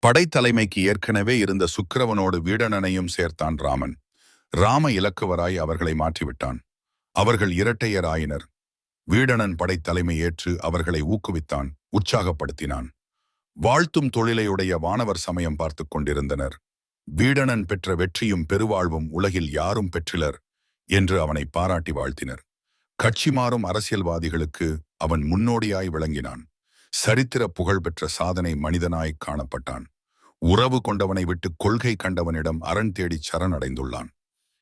படைத்தலைமைக்கு ஏற்கனவே இருந்த சுக்கிரவனோடு வீடணனையும் சேர்த்தான் ராமன். ராம இலக்குவராய் அவர்களை மாற்றிவிட்டான். அவர்கள் இரட்டையராயினர். வீடணன் படைத்தலைமை ஏற்று அவர்களை ஊக்குவித்தான், உற்சாகப்படுத்தினான். வாழ்த்தும் தொழிலையுடைய வானவர் சமயம் பார்த்து கொண்டிருந்தனர். வீடணன் பெற்ற வெற்றியும் பெருவாழ்வும் உலகில் யாரும் பெற்றிலர் என்று அவனை பாராட்டி வாழ்த்தினர். கட்சி மாறும் அரசியல்வாதிகளுக்கு அவன் முன்னோடியாய் விளங்கினான். சரித்திர புகழ் பெற்ற சாதனை மனிதனாய் காணப்பட்டான். உறவு கொண்டவனை விட்டு கொள்கை கண்டவனிடம் அரண் தேடி சரணடைந்துள்ளான்.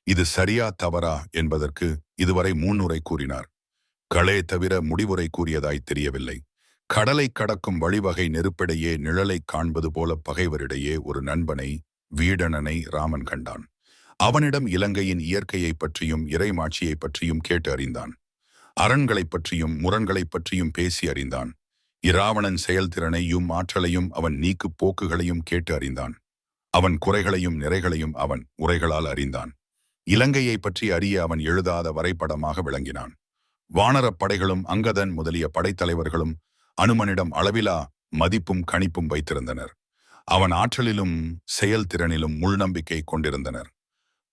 இது சரியா தவறா என்பதற்கு இதுவரை முன்னுரை கூறினார். களே தவிர முடிவுரை கூறியதாய் தெரியவில்லை. கடலை கடக்கும் வழிவகை நெருப்பிடையே நிழலை காண்பது போல பகைவரிடையே ஒரு நண்பனை, வீடணனை ராமன் கண்டான். அவனிடம் இலங்கையின் இயற்கையை பற்றியும் இறைமாட்சியை பற்றியும் கேட்டு அறிந்தான். அரண்களைப் பற்றியும் முரண்களைப் பற்றியும் பேசி அறிந்தான். இராவணன் செயல்திறனையும் ஆற்றலையும் அவன் நீக்கு போக்குகளையும் கேட்டு அறிந்தான். அவன் குறைகளையும் நிறைகளையும் அவன் உரைகளால் அறிந்தான். இலங்கையை பற்றி அறிய அவன் எழுதாத வரைபடமாக விளங்கினான். வானரப் படைகளும் அங்கதன் முதலிய படைத்தலைவர்களும் அனுமனிடம் அளவிலா மதிப்பும் கணிப்பும் வைத்திருந்தனர். அவன் ஆற்றலிலும் செயல்திறனிலும் முள்நம்பிக்கை கொண்டிருந்தனர்.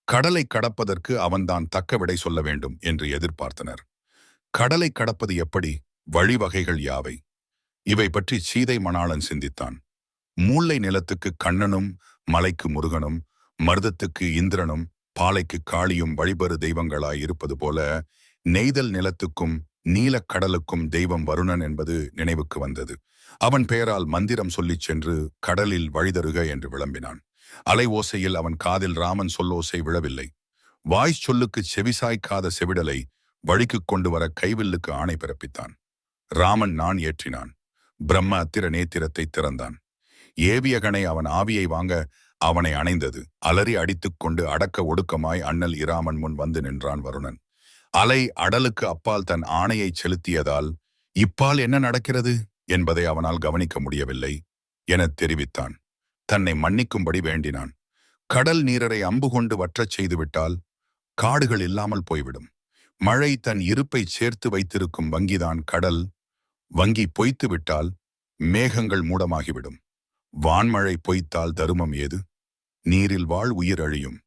கடலை கடப்பதற்கு அவன்தான் தக்க விடை சொல்ல வேண்டும் என்று எதிர்பார்த்தனர். கடலை கடப்பது எப்படி? வழிவகைகள் யாவை? இவை பற்றி சீதை மணாளன் சிந்தித்தான். மூளை நிலத்துக்கு கண்ணனும், மலைக்கு முருகனும், மருதத்துக்கு இந்திரனும், பாலைக்கு காளியும் வழிபறு தெய்வங்களாய் இருப்பது போல நெய்தல் நிலத்துக்கும் நீலக்கடலுக்கும் தெய்வம் வருணன் என்பது நினைவுக்கு வந்தது. அவன் பெயரால் மந்திரம் சொல்லிச் சென்று கடலில் வழிதருக என்று விளம்பினான். அலை ஓசையில் அவன் காதில் ராமன் சொல்லோசை விழவில்லை. வாய்ச் சொல்லுக்கு செவிசாய்க்காத செவிடலை வழிக்கு கொண்டு வர கைவில்லுக்கு ஆணை பிறப்பித்தான். ராமன் நான் ஏற்றினான். பிரம்ம அத்திர நேத்திரத்தை திறந்தான். ஏவியகனை அவன் ஆவியை வாங்க அவனை அணைந்தது. அலறி அடித்துக் கொண்டு அடக்க ஒடுக்கமாய் அண்ணல் இராமன் முன் வந்து நின்றான் வருணன். அலை அடலுக்கு அப்பால் தன் ஆணையை செலுத்தியதால் இப்பால் என்ன நடக்கிறது என்பதை அவனால் கவனிக்க முடியவில்லை எனத் தெரிவித்தான். தன்னை மன்னிக்கும்படி வேண்டினான். கடல் நீரரை அம்பு கொண்டு வற்றச் செய்துவிட்டால் காடுகள் இல்லாமல் போய்விடும். மழை தன் இருப்பை சேர்த்து வைத்திருக்கும் வங்கிதான் கடல். வங்கி பொய்த்து விட்டால் மேகங்கள் மூடமாகிவிடும். வான்மழை பொய்த்தால் தருமம் ஏது? நீரில் வாழ் உயிர் அழியும்,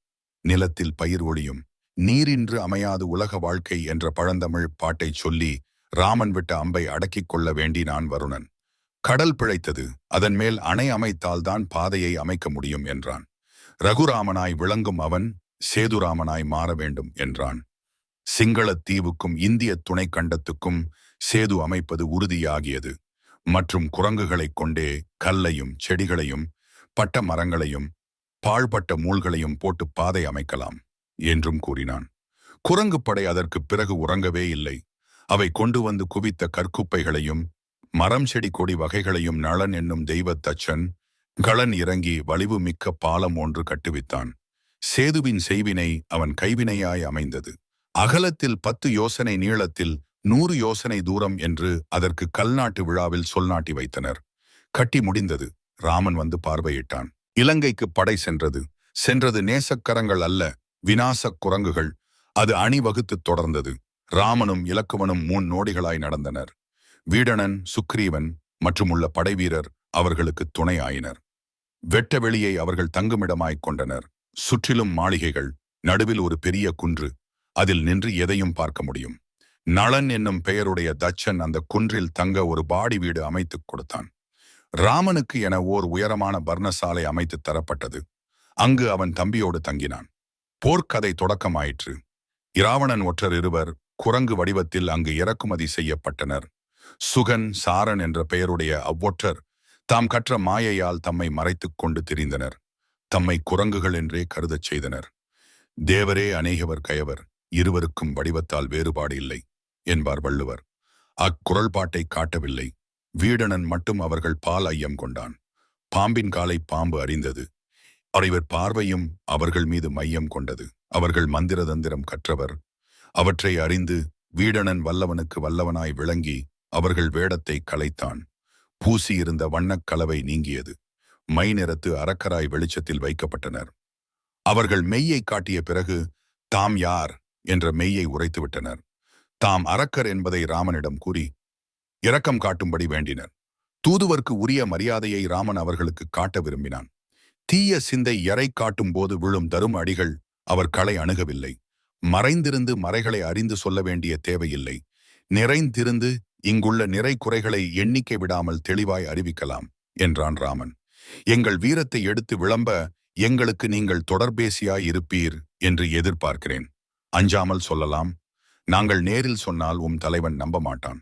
நிலத்தில் பயிர் ஒழியும். நீரின்று அமையாது உலக வாழ்க்கை என்ற பழந்தமிழ் பாட்டை சொல்லி ராமன் விட்ட அம்பை அடக்கிக் கொள்ள வேண்டினான் வருணன். கடல் பிழைத்தது, அதன் மேல் அணை அமைத்தால்தான் பாதையை அமைக்க முடியும் என்றான். ரகுராமனாய் விளங்கும் அவன் சேதுராமனாய் மாற வேண்டும் என்றான். சிங்களத் தீவுக்கும் இந்திய துணை கண்டத்துக்கும் சேது அமைப்பது உறுதியாகியது. மற்றும் குரங்குகளைக் கொண்டே கல்லையும் செடிகளையும் பட்ட மரங்களையும் பாழ்பட்ட மூல்களையும் போட்டு பாதை அமைக்கலாம் என்றும் கூறினான். குரங்கு படை அதற்கு பிறகு உறங்கவே இல்லை. அவை கொண்டு வந்து குவித்த கற்குப்பைகளையும் மரம் செடி கொடி வகைகளையும் நளன் என்னும் தெய்வத் தச்சன் களன் இறங்கி வலிவு மிக்க பாலம் ஒன்று கட்டுவித்தான். சேதுவின் செய்வினை அவன் கைவினையாய் அமைந்தது. அகலத்தில் 10 யோசனை, நீளத்தில் 100 யோசனை தூரம் என்று அதற்கு கல்நாட்டு விழாவில் சொல்நாட்டி வைத்தனர். கட்டி முடிந்தது. ராமன் வந்து பார்வையிட்டான். இலங்கைக்கு படை சென்றது. சென்றது நேசக்கரங்கள் அல்ல, விநாசக் குரங்குகள். அது அணிவகுத்து தொடர்ந்தது. ராமனும் இலக்குவனும் 3 நோடிகளாய் நடந்தனர். வீடணன், சுக்ரீவன் மற்றும் உள்ள படைவீரர் அவர்களுக்கு துணை ஆயினர். வெட்ட வெளியை அவர்கள் தங்குமிடமாய்க் கொண்டனர். சுற்றிலும் மாளிகைகள், நடுவில் ஒரு பெரிய குன்று. அதில் நின்று எதையும் பார்க்க முடியும். நளன் என்னும் பெயருடைய தச்சன் அந்த குன்றில் தங்க ஒரு பாடி வீடு அமைத்துக் கொடுத்தான். ராமனுக்கு என ஓர் உயரமான பர்ணசாலை அமைத்து தரப்பட்டது. அங்கு அவன் தம்பியோடு தங்கினான். போர்க்கதை தொடக்கமாயிற்று. இராவணன் ஒற்றர் இருவர் குரங்கு வடிவத்தில் அங்கு இறக்குமதி செய்யப்பட்டனர். சுகன், சாரன் என்ற பெயருடைய அவ்வொற்றர் தாம் கற்ற மாயையால் தம்மை மறைத்துக் கொண்டு திரிந்தனர். தம்மை குரங்குகள் என்றே கருதச் செய்தனர். தேவரே அநேகவர் கயவர், இருவருக்கும் வடிவத்தால் வேறுபாடு இல்லை என்பார் வள்ளுவர். அக்குரல்பாட்டை காட்டவில்லை. வீடணன் மட்டும் அவர்கள் பால் ஐயம் கொண்டான். பாம்பின் காலை பாம்பு அறிந்தது. இவர் பார்வையும் அவர்கள் மீது மையம் கொண்டது. அவர்கள் மந்திர தந்திரம் கற்றவர். அவற்றை அறிந்து வீடணன் வல்லவனுக்கு வல்லவனாய் விளங்கி அவர்கள் வேடத்தை கலைத்தான். பூசியிருந்த வண்ணக் கலவை நீங்கியது. மை நிறத்து அரக்கராய் வெளிச்சத்தில் வைக்கப்பட்டனர். அவர்கள் மெய்யை காட்டிய பிறகு தாம் யார் என்ற மெய்யை உரைத்துவிட்டனர். தாம் அரக்கர் என்பதை ராமனிடம் கூறி இரக்கம் காட்டும்படி வேண்டினர். தூதுவர்க்கு உரிய மரியாதையை ராமன் அவர்களுக்கு காட்ட விரும்பினான். தீய சிந்தை எரை காட்டும் போது விழும் தரும் அடிகள் அவர் களை அணுகவில்லை. மறைந்திருந்து மறைகளை அறிந்து சொல்ல வேண்டிய தேவையில்லை. நிறைந்திருந்து இங்குள்ள நிறை குறைகளை எண்ணிக்கை விடாமல் தெளிவாய் அறிவிக்கலாம் என்றான் ராமன். எங்கள் வீரத்தை எடுத்து விளம்ப எங்களுக்கு நீங்கள் தொடர்பேசியாய் இருப்பீர் என்று எதிர்பார்க்கிறேன். அஞ்சாமல் சொல்லலாம். நாங்கள் நேரில் சொன்னால் தலைவன் நம்ப மாட்டான்.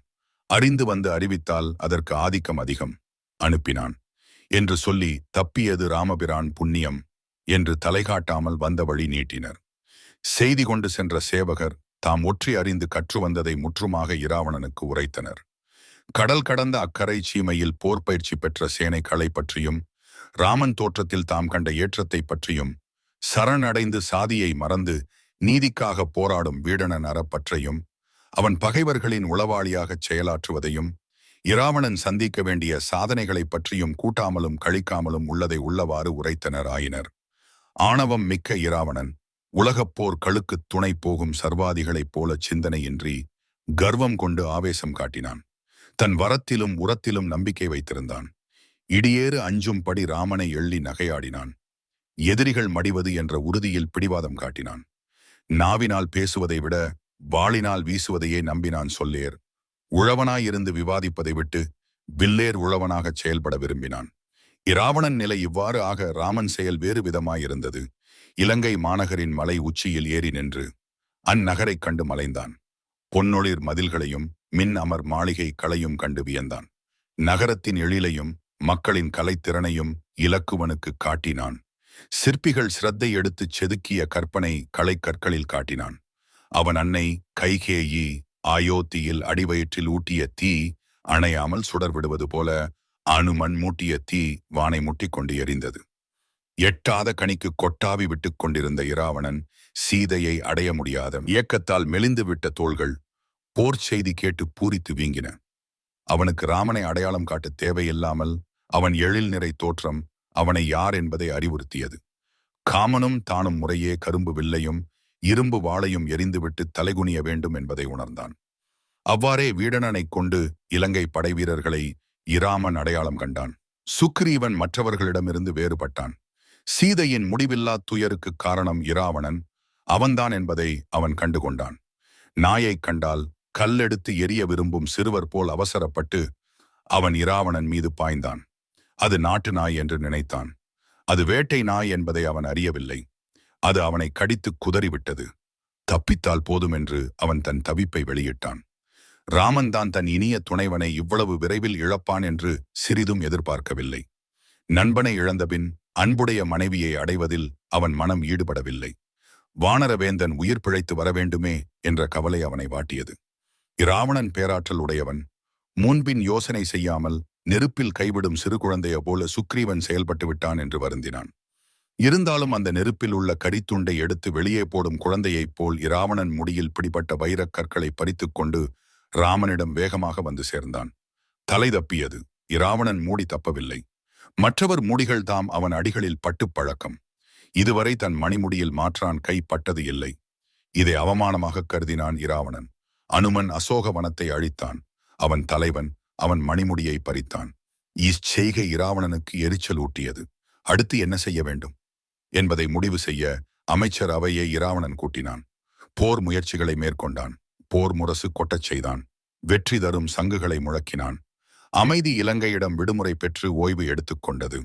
அறிந்து வந்து அறிவித்தால் அதற்கு ஆதிக்கம் அதிகம். அனுப்பினான் என்று சொல்லி தப்பியது ராமபிரான் புண்ணியம் என்று தலைகாட்டாமல் வந்த வழி நீட்டினர். செய்தி கொண்டு சென்ற சேவகர் தாம் ஒற்றி அறிந்து கற்று வந்ததை முற்றுமாக இராவணனுக்கு உரைத்தனர். கடல் கடந்த அக்கரை சீமையில் போர் பயிற்சி பெற்ற சேனைகளை பற்றியும் ராமன் தோற்றத்தில் தாம் கண்ட ஏற்றத்தை பற்றியும் சரணடைந்து சாதியை மறந்து நீதிக்காக போராடும் வீடணன் அறப்பற்றையும் அவன் பகைவர்களின் உளவாளியாகச் செயலாற்றுவதையும் இராவணன் சந்திக்க வேண்டிய சாதனைகளை பற்றியும் கூட்டாமலும் கழிக்காமலும் உள்ளதை உள்ளவாறு உரைத்தனர் ஆயினர். ஆணவம் மிக்க இராவணன் உலகப் போர் கழுக்குத் துணை போகும் சர்வாதிகளைப் போல சிந்தனையின்றி கர்வம் கொண்டு ஆவேசம் காட்டினான். தன் வரத்திலும் உரத்திலும் நம்பிக்கை வைத்திருந்தான். இடியேறு அஞ்சும்படி ராமனை எள்ளி நகையாடினான். எதிரிகள் மடிவது என்ற உறுதியில் பிடிவாதம் காட்டினான். நாவினால் பேசுவதை விட வாளினால் வீசுவதையே நம்பினான் சொல்லேர். உழவனாயிருந்து விவாதிப்பதை விட்டு வில்லேர் உழவனாகச் செயல்பட விரும்பினான். இராவணன் நிலை இவ்வாறு ஆக ராமன் செயல் வேறு விதமாயிருந்தது. இலங்கை மாநகரின் மலை உச்சியில் ஏறி நின்று அந்நகரைக் கண்டு மலைந்தான். பொன்னொளிர் மதில்களையும் மின் அமர் மாளிகை களையும் கண்டு வியந்தான். நகரத்தின் எழிலையும் மக்களின் கலைத்திறனையும் இலக்குவனுக்கு காட்டினான். சிற்பிகள் சிரத்தை எடுத்துச் செதுக்கிய கற்பனை கலைக்கற்களில் காட்டினான். அவன் அன்னை கைகேயி அயோத்தியில் அடிவயிற்றில் ஊட்டிய தீ அணையாமல் சுடர் விடுவது போல அனுமன் மூட்டிய தீ வானை முட்டிக்கொண்டு எரிந்தது. எட்டாத கனிக்கு கொட்டாவி விட்டுக் கொண்டிருந்த இராவணன் சீதையை அடைய முடியாத இயக்கத்தால் மெலிந்து விட்ட தோள்கள் போர் செய்தி கேட்டு பூரித்து வீங்கின. அவனுக்கு ராமனை அடையாளம் காட்ட தேவையில்லாமல் அவன் எழில் நிறை தோற்றம் அவனை யார் என்பதை அறிவுறுத்தியது. காமனும் தானும் முறையே கரும்பு வில்லையும் இரும்பு வாளையும் எரிந்துவிட்டு தலைகுனிய வேண்டும் என்பதை உணர்ந்தான். அவ்வாறே வீடணனைக் கொண்டு இலங்கை படைவீரர்களை இராமன் அடையாளம் கண்டான். சுக்ரீவன் மற்றவர்களிடமிருந்து வேறுபட்டான். சீதையின் முடிவில்லா துயருக்குக் காரணம் இராவணன் அவன்தான் என்பதை அவன் கண்டுகொண்டான். நாயைக் கண்டால் கல்லெடுத்து எரிய விரும்பும் சிறுவர் போல் அவசரப்பட்டு அவன் இராவணன் மீது பாய்ந்தான். அது நாட்டு நாய் என்று நினைத்தான். அது வேட்டை நாய் என்பதை அவன் அறியவில்லை. அது அவனை கடித்து குதறிவிட்டது. தப்பித்தால் போதும் என்று அவன் தன் தவிப்பை வெளியிட்டான். ராமன் தான் தன் இனிய துணைவனை இவ்வளவு விரைவில் இழப்பான் என்று சிறிதும் எதிர்பார்க்கவில்லை. நண்பனை இழந்தபின் அன்புடைய மனைவியை அடைவதில் அவன் மனம் ஈடுபடவில்லை. வானரவேந்தன் உயிர் பிழைத்து வரவேண்டுமே என்ற கவலை அவனை வாட்டியது. இராவணன் பேராற்றல் உடையவன். முன்பின் யோசனை செய்யாமல் நெருப்பில் கைவிடும் சிறு குழந்தைய போல சுக்ரீவன் செயல்பட்டு விட்டான் என்று வருந்தினான். இருந்தாலும் அந்த நெருப்பில் உள்ள கரித்துண்டை எடுத்து வெளியே போடும் குழந்தையைப் போல் இராவணன் முடியில் பிடிபட்ட வைரக் கற்களை பறித்துக் கொண்டு ராமனிடம் வேகமாக வந்து சேர்ந்தான். தலை தப்பியது. இராவணன் மூடி தப்பவில்லை. மற்றவர் மூடிகள் தாம் அவன் அடிகளில் பட்டு பழக்கம். இதுவரை தன் மணிமுடியில் மாற்றான் கை பட்டது இல்லை. இதை அவமானமாக கருதினான் இராவணன். அனுமன் அசோக வனத்தை அழித்தான். அவன் தலைவன். அவன் மணிமுடியை பறித்தான். இச்செய்கை இராவணனுக்கு எரிச்சல் ஊட்டியது. அடுத்து என்ன செய்ய வேண்டும் என்பதை முடிவு செய்ய அமைச்சர் அவையை இராவணன் கூட்டினான். போர் முயற்சிகளை மேற்கொண்டான். போர் முரசு கொட்டச் செய்தான். வெற்றி தரும் சங்குகளை முழக்கினான். அமைதி இலங்கையிடம் விடுமுறை பெற்று ஓய்வு எடுத்துக்கொண்டது.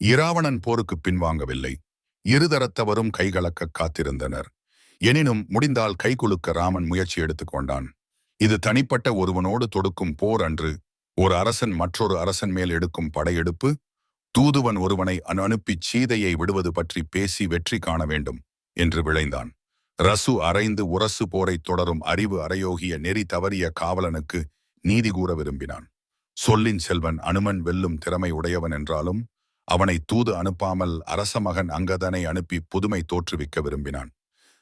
இராவணன் போருக்கு பின்வாங்கவில்லை. இருதரத்தவரும் கைகலக்க காத்திருந்தனர். எனினும் முடிந்தால் கைகுலுக்க ராமன் முயற்சி எடுத்துக்கொண்டான். இது தனிப்பட்ட ஒருவனோடு தொடுக்கும் போர் அன்று. ஒரு அரசன் மற்றொரு அரசன் மேல் எடுக்கும் படையெடுப்பு. தூதுவன் ஒருவனை அனுப்பிச் சீதையை விடுவது பற்றி பேசி வெற்றி காண வேண்டும் என்று விளைந்தான். ரசு அரைந்து உரசு போரைத் தொடரும் அறிவு அரையோகிய நெறி தவறிய காவலனுக்கு நீதி கூற விரும்பினான். சொல்லின் செல்வன் அனுமன் வெல்லும் திறமை உடையவன் என்றாலும் அவனை தூது அனுப்பாமல் அரச மகன் அங்கதனை அனுப்பி புதுமை தோற்றுவிக்க விரும்பினான்.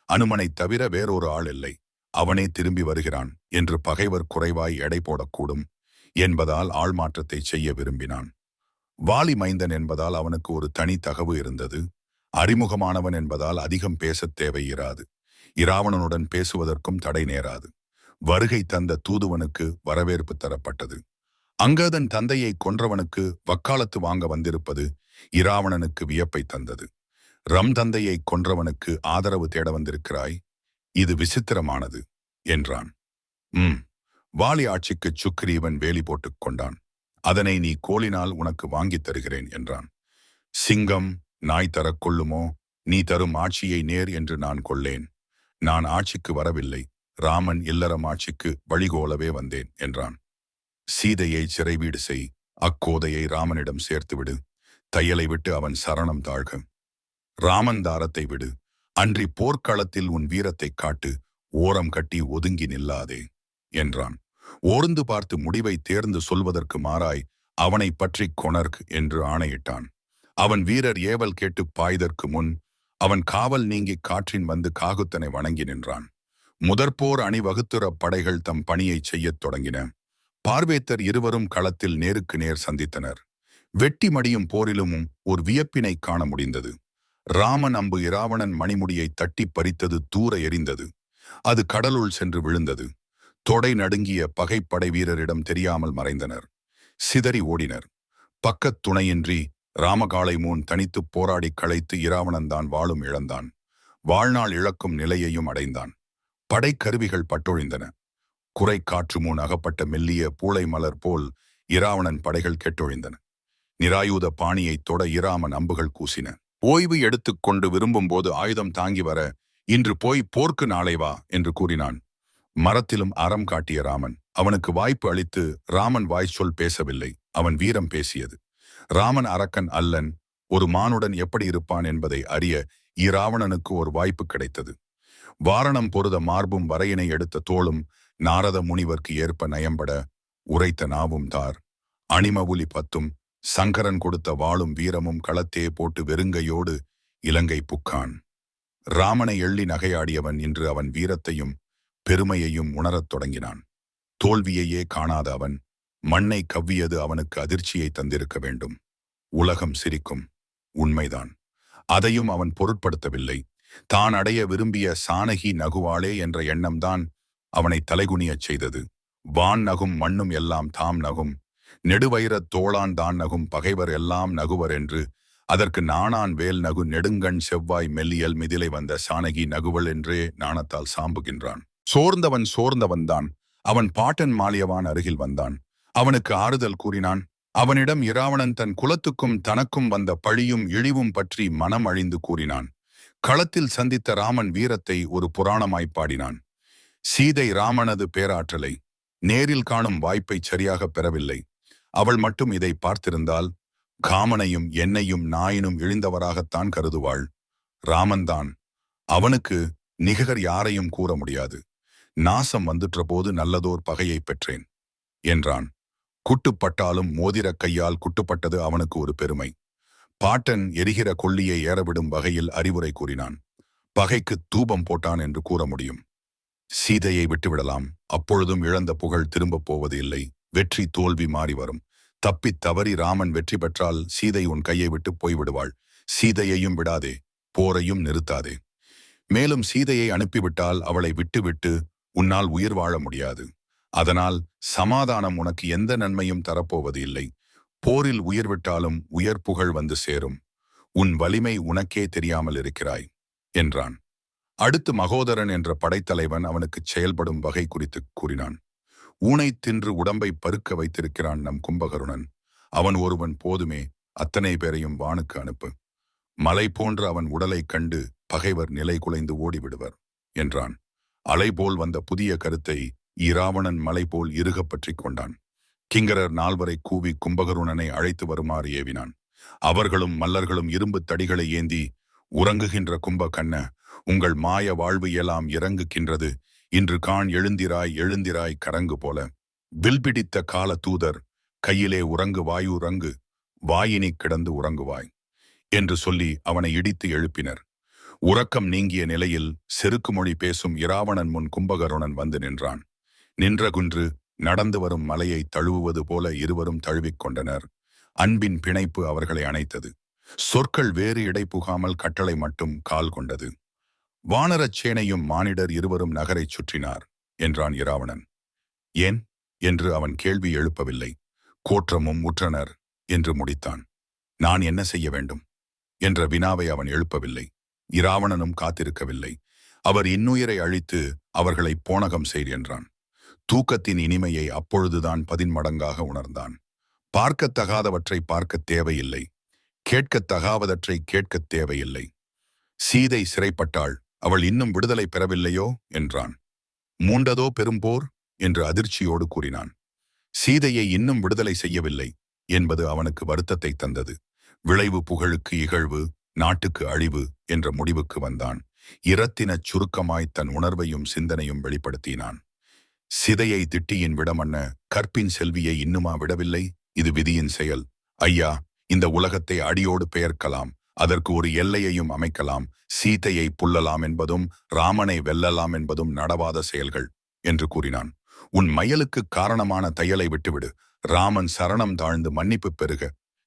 அனுமனைத் தவிர வேறொரு ஆள் இல்லை. அவனே திரும்பி வருகிறான் என்று பகைவர் குறைவாய் எடை போடக்கூடும் என்பதால் ஆள் மாற்றத்தை செய்ய விரும்பினான். வாலி மைந்தன் என்பதால் அவனுக்கு ஒரு தனி தகவு இருந்தது. அறிமுகமானவன் என்பதால் அதிகம் பேசத் தேவையிராது. இராவணனுடன் பேசுவதற்கும் தடை நேராது. வருகை தந்த தூதுவனுக்கு வரவேற்பு தரப்பட்டது. அங்கதன் தந்தையை கொன்றவனுக்கு வக்காலத்து வாங்க வந்திருப்பது இராவணனுக்கு வியப்பை தந்தது. தந்தையை கொன்றவனுக்கு ஆதரவு தேட வந்திருக்கிறாய், இது விசித்திரமானது என்றான். வாலி ஆட்சிக்கு சுக்ரீவன் வேலி போட்டுக் கொண்டான். அதனை நீ கோலினால் உனக்கு வாங்கித் தருகிறேன் என்றான். சிங்கம் நாய் தரக் கொள்ளுமோ? நீ தரும் ஆட்சியை நேர் என்று நான் கொள்ளேன். நான் ஆட்சிக்கு வரவில்லை, ராமன் இல்லறம் ஆட்சிக்கு வழிகோலவே வந்தேன் என்றான். சீதையை சிறைவீடு செய், அக்கோதையை ராமனிடம் சேர்த்துவிடு, தையலை விட்டு அவன் சரணம் தாழ்க. ராமன் தாரத்தை விடு, அன்றி போர்க்களத்தில் உன் வீரத்தை காட்டு, ஓரம் கட்டி ஒதுங்கி நில்லாதே என்றான். ஓர்ந்து பார்த்து முடிவை தேர்ந்து சொல்வதற்கு மாறாய் அவனை பற்றி கொணர்க் என்று ஆணையிட்டான். அவன் வீரர் ஏவல் கேட்டு பாய்தற்கு முன் அவன் காவல் நீங்கி காற்றின் வந்து காகுத்தனை வணங்கி நின்றான். முதற்போர் அணிவகுத்துற படைகள் தம் பணியை செய்யத் தொடங்கின. பார்வேத்தர் இருவரும் களத்தில் நேருக்கு நேர் சந்தித்தனர். வெட்டி மடியும் போரிலும் ஒரு வியப்பினை காண முடிந்தது. ராமன் அம்பு இராவணன் மணிமுடியை தட்டி பறித்தது தூர எரிந்தது. அது கடலுள் சென்று விழுந்தது. தொடை நடுங்கிய பகைப்படை வீரரிடம் தெரியாமல் மறைந்தனர். சிதறி ஓடினர். பக்கத் துணையின்றி ராமகாளை மூன் தனித்து போராடி களைத்து இராவணன்தான் வாளும் இழந்தான். வாழ்நாள் இழக்கும் நிலையையும் அடைந்தான். படைக்கருவிகள் பட்டொழிந்தன. குறை காற்று மூன் அகப்பட்ட மெல்லிய பூளை மலர் போல் இராவணன் படைகள் கெட்டொழிந்தன. நிராயுத பாணியைத் தொட இராமன் அம்புகள் கூசின. ஓய்வு எடுத்துக்கொண்டு விரும்பும்போது ஆயுதம் தாங்கி வர, இன்று போய் போர்க்கு நாளை வா என்று கூறினான். மரத்திலும் அறம் காட்டிய ராமன். அவனுக்கு வாய்ப்பு அளித்து ராமன் வாய்ச்சொல் பேசவில்லை, அவன் வீரம் பேசியது. ராமன் அரக்கன் அல்லன், ஒரு மானுடன் எப்படி இருப்பான் என்பதை அறிய இராவணனுக்கு ஒரு வாய்ப்பு கிடைத்தது. வாரணம் பொருத மார்பும் வரையினை எடுத்த தோளும் நாரத முனிவர்க்கு ஏற்ப நயம்பட உரைத்த நாவும் தார். அணிமவுலி 10 சங்கரன் கொடுத்த வாளும் வீரமும் களத்தே போட்டு வெறுங்கையோடு இலங்கை புக்கான். ராமனை எள்ளி நகையாடியவன் இன்று அவன் வீரத்தையும் பெருமையையும் உணரத் தொடங்கினான். தோல்வியையே காணாத அவன் மண்ணை கவ்வியது அவனுக்கு அதிர்ச்சியை தந்திருக்க வேண்டும். உலகம் சிரிக்கும், உண்மைதான். அதையும் அவன் பொருட்படுத்தவில்லை. தான் அடைய விரும்பிய சானகி நகுவாளே என்ற எண்ணம்தான் அவனை தலைகுனியச் செய்தது. வான் நகும் மண்ணும் எல்லாம் தாம் நகும், நெடுவயிரத் தோளான் தான் நகும் பகைவர் எல்லாம் நகுவர் என்று அதற்கு நாணான் வேல் நகு நெடுங்கண் செவ்வாய் மெல்லியல் மிதிலை வந்த சானகி நகுவள் என்றே நாணத்தால் சாம்புகின்றான். சோர்ந்தவன்தான். அவன் பாட்டன் மாலியவான் அருகில் வந்தான். அவனுக்கு ஆறுதல் கூறினான். அவனிடம் இராவணன் தன் குலத்துக்கும் தனக்கும் வந்த பழியும் இழிவும் பற்றி மனம் அழிந்து கூறினான். களத்தில் சந்தித்த ராமன் வீரத்தை ஒரு புராணமாய்ப் பாடினான். சீதை ராமனது பேராற்றலை நேரில் காணும் வாய்ப்பை சரியாக பெறவில்லை. அவள் மட்டும் இதை பார்த்திருந்தால் காமனையும் என்னையும் நாயினும் இழிந்தவராகத்தான் கருதுவாள். ராமன்தான். அவனுக்கு நிகர் யாரையும் கூற முடியாது. நாசம் வந்துற்ற போது நல்லதோர் பகையை பெற்றேன் என்றான். குட்டுப்பட்டாலும் மோதிர கையால் குட்டுப்பட்டது அவனுக்கு ஒரு பெருமை. பாட்டன் எரிகிற கொள்ளியை ஏறவிடும் வகையில் அறிவுரை கூறினான். பகைக்கு தூபம் போட்டான் என்று கூற முடியும். சீதையை விட்டுவிடலாம், அப்பொழுதும் இழந்த புகழ் திரும்பப் போவது இல்லை. வெற்றி தோல்வி மாறி வரும். தப்பித் தவறி ராமன் வெற்றி பெற்றால் சீதை உன் கையை விட்டு போய்விடுவாள். சீதையையும் விடாதே, போரையும் நிறுத்தாதே. மேலும் சீதையை அனுப்பிவிட்டால் அவளை விட்டுவிட்டு உன்னால் உயிர் வாழ முடியாது. அதனால் சமாதானம் உனக்கு எந்த நன்மையும் தரப்போவது இல்லை. போரில் உயிர் விட்டாலும் உயர் புகழ் வந்து சேரும். உன் வலிமை உனக்கே தெரியாமல் இருக்கிறாய் என்றான். அடுத்து மகோதரன் என்ற படைத்தலைவன் அவனுக்கு செயல்படும் வகை குறித்து கூறினான். ஊனை தின்று உடம்பை பருக்க வைத்திருக்கிறான் நம் கும்பகருணன். அவன் ஒருவன் போதுமே, அத்தனை பேரையும் வானுக்கு அனுப்பு. மலை போன்ற அவன் உடலை கண்டு பகைவர் நிலை குலைந்து ஓடிவிடுவர் என்றான். அலை போல் வந்த புதிய கருத்தை இராவணன் மலை போல் இறுகப் பற்றி கொண்டான். கிங்கரர் 4 கூவி கும்பகருணனை அழைத்து வருமாறு ஏவினான். அவர்களும் மல்லர்களும் இரும்பு தடிகளை ஏந்தி, உறங்குகின்ற கும்ப கண்ண, உங்கள் மாய வாழ்வு எல்லாம் இறங்குகின்றது. இன்று கான் எழுந்திராய் கரங்கு போல. வில்பிடித்த கால தூதர், கையிலே உறங்கு வாயுறங்கு, வாயினி கிடந்து உறங்குவாய் என்று சொல்லி அவனை இடித்து எழுப்பினர். உறக்கம் நீங்கிய நிலையில் செருக்கு மொழி பேசும் இராவணன் முன் கும்பகருணன் வந்து நின்றான். நின்ற குன்று நடந்து வரும் மலையை தழுவுவது போல இருவரும் தழுவிக்கொண்டனர். அன்பின் பிணைப்பு அவர்களை அணைத்தது. சொற்கள் வேறு இடை புகாமல் கட்டளை மட்டும் கால் கொண்டது. வானரச் சேனையும் மானிடர் இருவரும் நகரைச் சுற்றினார் என்றான் இராவணன். ஏன் என்று அவன் கேள்வி எழுப்பவில்லை. கோற்றமும் உற்றனர் என்று முடித்தான். நான் என்ன செய்ய வேண்டும் என்ற வினாவை அவன் எழுப்பவில்லை. இராவணனும் காத்திருக்கவில்லை. அவர் இன்னுயிரை அழித்து அவர்களை போனகம் செய் என்றான். தூக்கத்தின் இனிமையை அப்பொழுதுதான் 10 மடங்காக உணர்ந்தான். பார்க்கத்தகாதவற்றை பார்க்கத் தேவையில்லை. கேட்கத்தகாவதற்றை கேட்கத் தேவையில்லை. சீதை சிறைப்பட்டாள், அவள் இன்னும் விடுதலை பெறவில்லையோ என்றான். மூண்டதோ பெரும்போர் என்று அதிர்ச்சியோடு கூறினான். சீதையை இன்னும் விடுதலை செய்யவில்லை என்பது அவனுக்கு வருத்தத்தை தந்தது. விளைவு புகழுக்கு இகழ்வு, நாட்டுக்கு அழிவு என்ற முடிவுக்கு வந்தான். இரத்தினச் சுருக்கமாய் தன் உணர்வையும் சிந்தனையும் வெளிப்படுத்தினான். சிதையை திட்டியின் விடமன்ன கற்பின் செல்வியை இன்னுமா விடவில்லை? இது விதியின் செயல். ஐயா, இந்த உலகத்தை அடியோடு பெயர்க்கலாம், அதற்கு ஒரு எல்லையையும் அமைக்கலாம். சீதையை புல்லலாம் என்பதும் ராமனை வெல்லலாம் என்பதும் நடவாத செயல்கள் என்று கூறினான். உன் மயலுக்கு காரணமான தையலை விட்டுவிடு. ராமன் சரணம் தாழ்ந்து மன்னிப்பு பெறுக.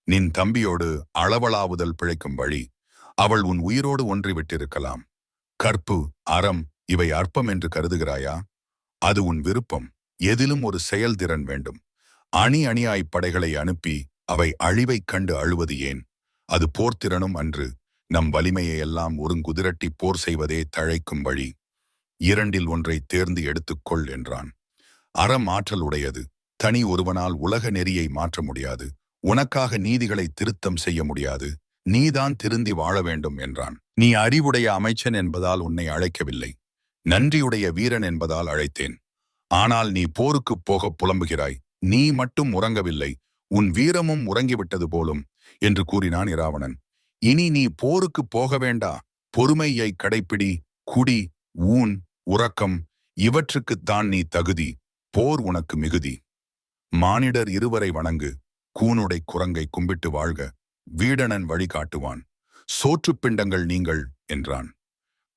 நின் தம்பியோடு அளவளாவுதல் பிழைக்கும் வழி. அவள் உன் உயிரோடு ஒன்றி விட்டிருக்கலாம். கற்பு, அறம் இவை அற்பம் என்று கருதுகிறாயா? அது உன் விருப்பம். எதிலும் ஒரு செயல்திறன் வேண்டும். அணி அணியாய் படைகளை அனுப்பி அவை அழிவைக் கண்டு அழுவது ஏன்? அது போர்த்திறனும் அன்று. நம் வலிமையை எல்லாம் ஒருங்குதிரட்டி போர் செய்வதே தழைக்கும் வழி. இரண்டில் ஒன்றை தேர்ந்து எடுத்துக்கொள் என்றான். அறம் ஆற்றல் உடையது. தனி ஒருவனால் உலக நெறியை மாற்ற முடியாது. உனக்காக நீதிகளை திருத்தம் செய்ய முடியாது. நீதான் திருந்தி வாழ வேண்டும் என்றான். நீ அறிவுடைய அமைச்சன் என்பதால் உன்னை அழைக்கவில்லை. நன்றியுடைய வீரன் என்பதால் அழைத்தேன். ஆனால் நீ போருக்குப் போக புலம்புகிறாய். நீ மட்டும் உறங்கவில்லை, உன் வீரமும் உறங்கிவிட்டது போலும் என்று கூறினான் இராவணன். இனி நீ போருக்கு போக வேண்டா. பொறுமையை கடைப்பிடி. குடி, ஊன், உறக்கம் இவற்றுக்குத்தான் நீ தகுதி. போர் உனக்கு மிகுதி. மானிடர் இருவரை வணங்கு. கூனுடை குரங்கை கும்பிட்டு வாழ்க. வீடணன் வழிகாட்டுவான். சோற்றுப் பிண்டங்கள் நீங்கள் என்றான்.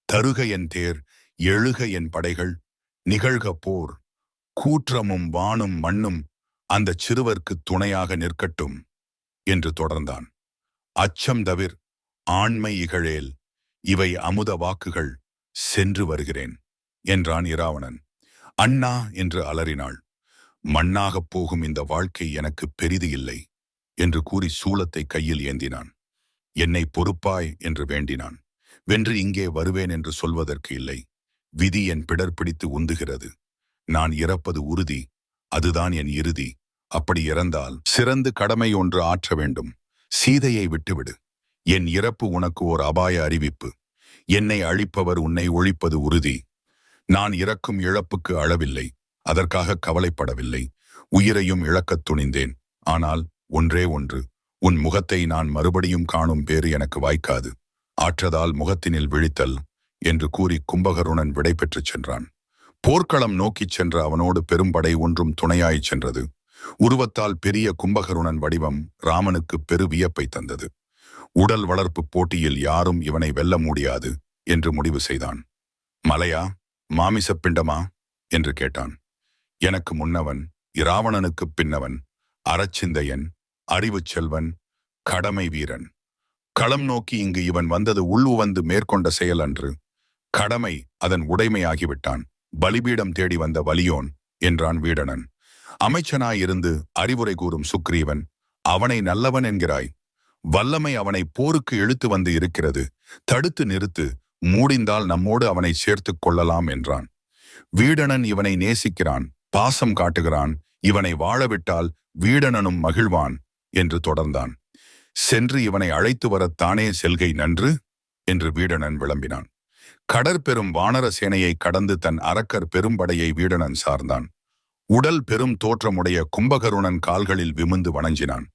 தருக என் தேர், எழுக என் படைகள், நிகழ்க போர். கூற்றமும் வானும் மண்ணும் அந்தச் சிறுவர்க்கு துணையாக நிற்கட்டும் என்று தொடர்ந்தான். அச்சம் தவிர், ஆண்மை இகழேல், இவை அமுத வாக்குகள். சென்று வருகிறேன் என்றான் இராவணன். அண்ணா என்று அலறினாள். மண்ணாகப் போகும் இந்த வாழ்க்கை எனக்கு பெரிது இல்லை என்று கூறி சூலத்தை கையில் ஏந்தினான். என்னை பொறுப்பாய் என்று வேண்டினான். வென்று இங்கே வருவேன் என்று சொல்வதற்கு இல்லை. விதி என் பிடர் பிடித்து உந்துகிறது. நான் இறப்பது உறுதி. அதுதான் என் இறுதி. அப்படி இறந்தால் சிறந்து கடமை ஒன்று ஆற்ற வேண்டும். சீதையை விட்டுவிடு. என் இறப்பு உனக்கு ஓர் அபாய அறிவிப்பு. என்னை அழிப்பவர் உன்னை ஒழிப்பது உறுதி. நான் இறக்கும் இழப்புக்கு அளவில்லை. அதற்காக கவலைப்படவில்லை. உயிரையும் இழக்கத் துணிந்தேன். ஆனால் ஒன்றே ஒன்று, உன் முகத்தை நான் மறுபடியும் காணும் பேறு எனக்கு வாய்க்காது. ஆற்றதால் முகத்தினில் விழித்தல் என்று கூறி கும்பகருணன் விடை பெற்றுச் சென்றான். போர்க்களம் நோக்கிச் சென்ற அவனோடு பெரும்படை ஒன்றும் துணையாய்ச் சென்றது. உருவத்தால் பெரிய கும்பகருணன் வடிவம் ராமனுக்கு பெரு வியப்பை தந்தது. உடல் வளர்ப்பு போட்டியில் யாரும் இவனை வெல்ல முடியாது என்று முடிவு செய்தான். மலையா, மாமிசப் பிண்டமா என்று கேட்டான். எனக்கு முன்னவன், இராவணனுக்குப் பின்னவன், அறச்சிந்தையன், அறிவுச் செல்வன், கடமை வீரன். களம் நோக்கி இங்கு இவன் வந்தது உள்வுவந்து மேற்கொண்ட செயல் அன்று. கடமை அதன் உடைமையாகிவிட்டான். பலிபீடம் தேடி வந்த வலியோன் என்றான் வீடணன். அமைச்சனாயிருந்து அறிவுரை கூறும் சுக்ரீவன், அவனை நல்லவன் என்கிறாய். வல்லமை அவனை போருக்கு இழுத்து வந்து இருக்கிறது. தடுத்து நிறுத்து. மூடிந்தால் நம்மோடு அவனை சேர்த்துக் கொள்ளலாம் என்றான். வீடணன் இவனை நேசிக்கிறான், பாசம் காட்டுகிறான். இவனை வாழவிட்டால் வீடணனும் மகிழ்வான் என்று தொடர்ந்தான். சென்று இவனை அழைத்து வரத்தானே செல்கை நன்று என்று வீடணன் விளம்பினான். கடற்பெரும் வானர சேனையை கடந்து தன் அரக்கர் பெரும்படையை வீடணன் சார்ந்தான். உடல் பெரும் தோற்றமுடைய கும்பகருணன் கால்களில் விமுந்து வணங்கினான்.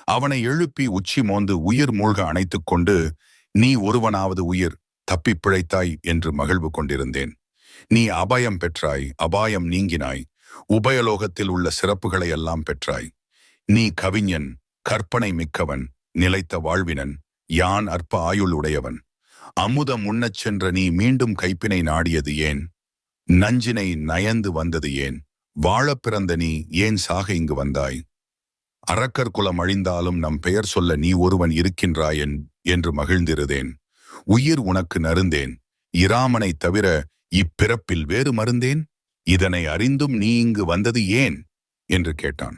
அவனை எழுப்பி உச்சி மோந்து உயிர் மூழ்க அணைத்துக் கொண்டு, நீ ஒருவனாவது உயிர் தப்பிப் பிழைத்தாய் என்று மகிழ்வு கொண்டிருந்தேன். நீ அபயம் பெற்றாய், அபாயம் நீங்கினாய். உபயலோகத்தில் உள்ள சிறப்புகளை எல்லாம் பெற்றாய். நீ கவிஞன், கற்பனை மிக்கவன், நிலைத்த வாழ்வினன், யான் அற்ப ஆயுள் உடையவன். அமுதம் உண்ணச் சென்ற நீ மீண்டும் கைப்பினை நாடியது ஏன்? நஞ்சினை நயந்து வந்தது ஏன்? வாழப் பிறந்த நீ ஏன் சாக இங்கு வந்தாய்? அரக்கர் குலம் அழிந்தாலும் நம் பெயர் சொல்ல நீ ஒருவன் இருக்கின்றாயன் என்று மகிழ்ந்திருந்தேன். உயிர் உனக்கு நருந்தேன். இராமனை தவிர இப்பிறப்பில் வேறு மருந்தேன். இதனை அறிந்தும் நீ இங்கு வந்தது ஏன் என்று கேட்டான்.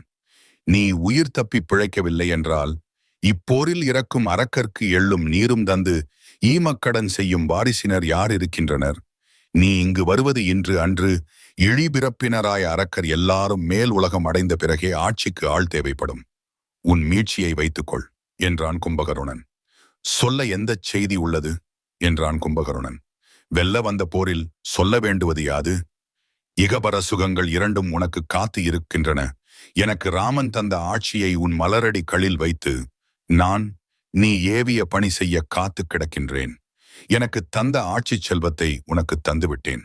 நீ உயிர் தப்பி பிழைக்கவில்லை என்றால் இப்போரில் இறக்கும் அரக்கர்க்கு எள்ளும் நீரும் தந்து ஈமக்கடன் செய்யும் வாரிசினர் யார் இருக்கின்றனர்? நீ இங்கு வருவது இன்று அன்று. இழிபிறப்பினராய அரக்கர் எல்லாரும் மேல் உலகம் அடைந்த பிறகே ஆட்சிக்கு ஆள் தேவைப்படும். உன் மீட்சியை வைத்துக்கொள் என்றான் கும்பகருணன். சொல்ல எந்தச் செய்தி உள்ளது என்றான் கும்பகருணன். வெல்ல வந்த போரில் சொல்ல வேண்டுவது யாது? இகபர சுகங்கள் இரண்டும் உனக்கு காத்து இருக்கின்றன. எனக்கு ராமன் தந்த ஆட்சியை உன் மலரடி களில் வைத்து நான் நீ ஏவிய பணி செய்ய காத்து கிடக்கின்றேன். எனக்கு தந்த ஆட்சி செல்வத்தை உனக்கு தந்துவிட்டேன்.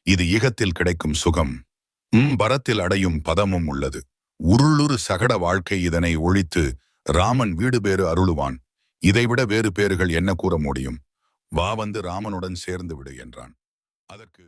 இது இகத்தில் கிடைக்கும் சுகம், பரத்தில் அடையும் பதமும் உள்ளது. உருளுரு சகட வாழ்க்கை இதனை ஒழித்து ராமன் வீடு பேறு அருளுவான். இதைவிட வேறு பேறுகள் என்ன கூற முடியும்? வா வந்து ராமனுடன் சேர்ந்து விடு என்றான். அதற்கு